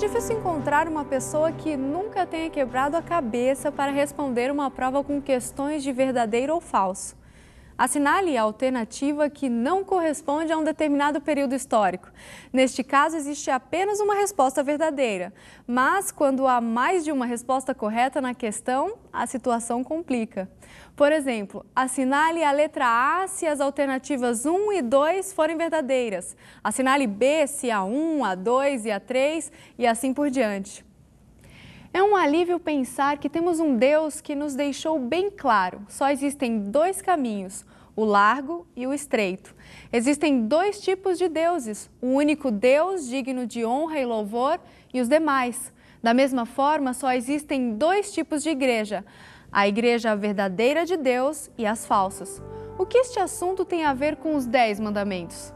difícil encontrar uma pessoa que nunca tenha quebrado a cabeça para responder uma prova com questões de verdadeiro ou falso. Assinale a alternativa que não corresponde a um determinado período histórico. Neste caso, existe apenas uma resposta verdadeira. Mas, quando há mais de uma resposta correta na questão, a situação complica. Por exemplo, assinale a letra A se as alternativas 1 e 2 forem verdadeiras. Assinale B se a 1, a 2 e a 3 e assim por diante. É um alívio pensar que temos um Deus que nos deixou bem claro. Só existem dois caminhos, o largo e o estreito. Existem dois tipos de deuses, o único Deus digno de honra e louvor e os demais. Da mesma forma, só existem dois tipos de igreja, a igreja verdadeira de Deus e as falsas. O que este assunto tem a ver com os 10 mandamentos?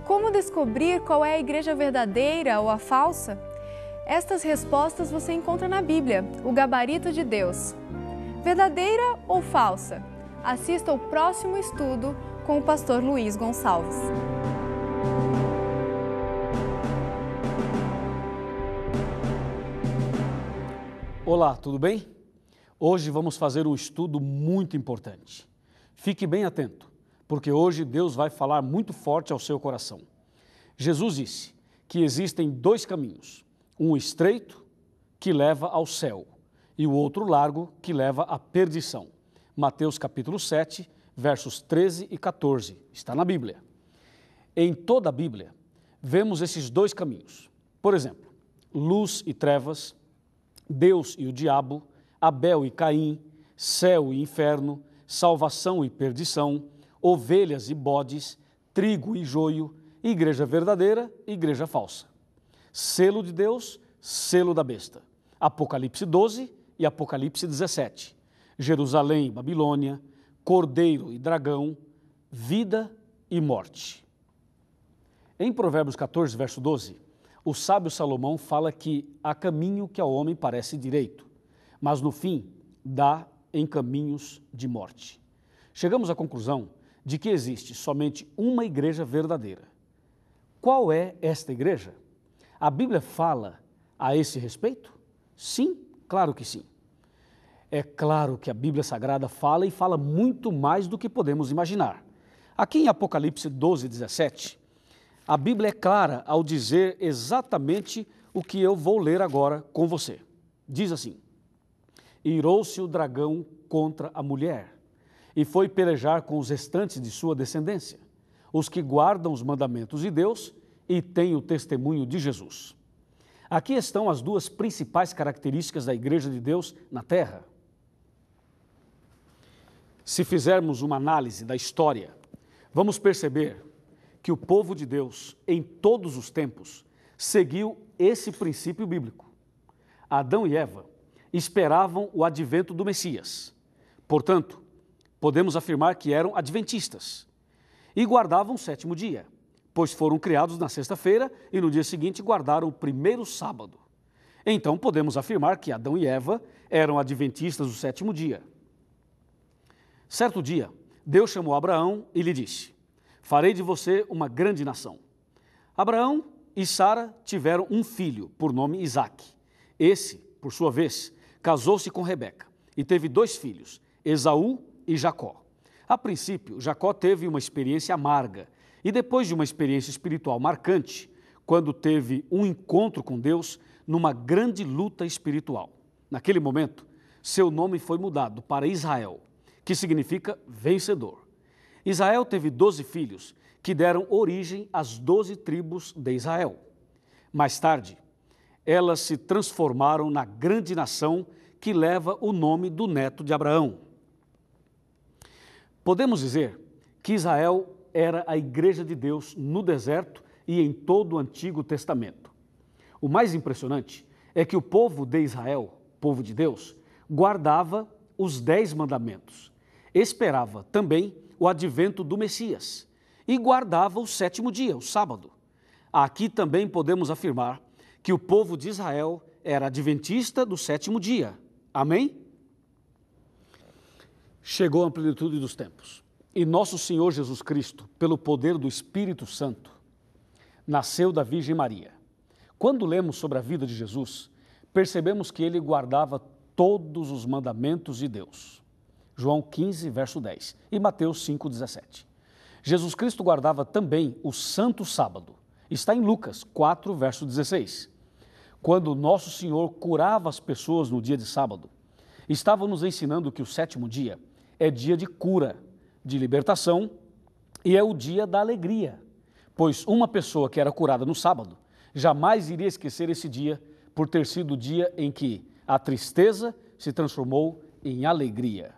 Como descobrir qual é a igreja verdadeira ou a falsa? Estas respostas você encontra na Bíblia, o gabarito de Deus. Verdadeira ou falsa? Assista ao próximo estudo com o pastor Luiz Gonçalves. Olá, tudo bem? Hoje vamos fazer um estudo muito importante. Fique bem atento, porque hoje Deus vai falar muito forte ao seu coração. Jesus disse que existem dois caminhos. Um estreito, que leva ao céu, e o outro largo, que leva à perdição. Mateus capítulo 7, versos 13 e 14, está na Bíblia. Em toda a Bíblia, vemos esses dois caminhos. Por exemplo, luz e trevas, Deus e o diabo, Abel e Caim, céu e inferno, salvação e perdição, ovelhas e bodes, trigo e joio, igreja verdadeira e igreja falsa. Selo de Deus, selo da besta. Apocalipse 12 e Apocalipse 17. Jerusalém e Babilônia, cordeiro e dragão, vida e morte. Em Provérbios 14, verso 12, o sábio Salomão fala que há caminho que ao homem parece direito, mas no fim dá em caminhos de morte. Chegamos à conclusão de que existe somente uma igreja verdadeira. Qual é esta igreja? A Bíblia fala a esse respeito? Sim, claro que sim. É claro que a Bíblia Sagrada fala e fala muito mais do que podemos imaginar. Aqui em Apocalipse 12, 17, a Bíblia é clara ao dizer exatamente o que eu vou ler agora com você. Diz assim: irou-se o dragão contra a mulher e foi pelejar com os restantes de sua descendência, os que guardam os mandamentos de Deus e têm o testemunho de Jesus. Aqui estão as duas principais características da Igreja de Deus na Terra. Se fizermos uma análise da história, vamos perceber que o povo de Deus, em todos os tempos, seguiu esse princípio bíblico. Adão e Eva esperavam o advento do Messias. Portanto, podemos afirmar que eram adventistas e guardavam o sétimo dia, pois foram criados na sexta-feira e no dia seguinte guardaram o primeiro sábado. Então, podemos afirmar que Adão e Eva eram adventistas do sétimo dia. Certo dia, Deus chamou Abraão e lhe disse: farei de você uma grande nação. Abraão e Sara tiveram um filho, por nome Isaque. Esse, por sua vez, casou-se com Rebeca e teve 2 filhos, Esaú e Jacó. A princípio, Jacó teve uma experiência amarga e depois de uma experiência espiritual marcante, quando teve um encontro com Deus numa grande luta espiritual. Naquele momento, seu nome foi mudado para Israel, que significa vencedor. Israel teve 12 filhos, que deram origem às 12 tribos de Israel. Mais tarde, elas se transformaram na grande nação que leva o nome do neto de Abraão. Podemos dizer que Israel era a igreja de Deus no deserto e em todo o Antigo Testamento. O mais impressionante é que o povo de Israel, povo de Deus, guardava os 10 mandamentos, esperava também o advento do Messias e guardava o sétimo dia, o sábado. Aqui também podemos afirmar que o povo de Israel era adventista do sétimo dia. Amém? Chegou a plenitude dos tempos e nosso Senhor Jesus Cristo, pelo poder do Espírito Santo, nasceu da Virgem Maria. Quando lemos sobre a vida de Jesus, percebemos que ele guardava todos os mandamentos de Deus. João 15, verso 10 e Mateus 5, 17. Jesus Cristo guardava também o Santo Sábado. Está em Lucas 4, verso 16. Quando nosso Senhor curava as pessoas no dia de sábado, estava nos ensinando que o sétimo dia é dia de cura, de libertação e é o dia da alegria, pois uma pessoa que era curada no sábado jamais iria esquecer esse dia por ter sido o dia em que a tristeza se transformou em alegria.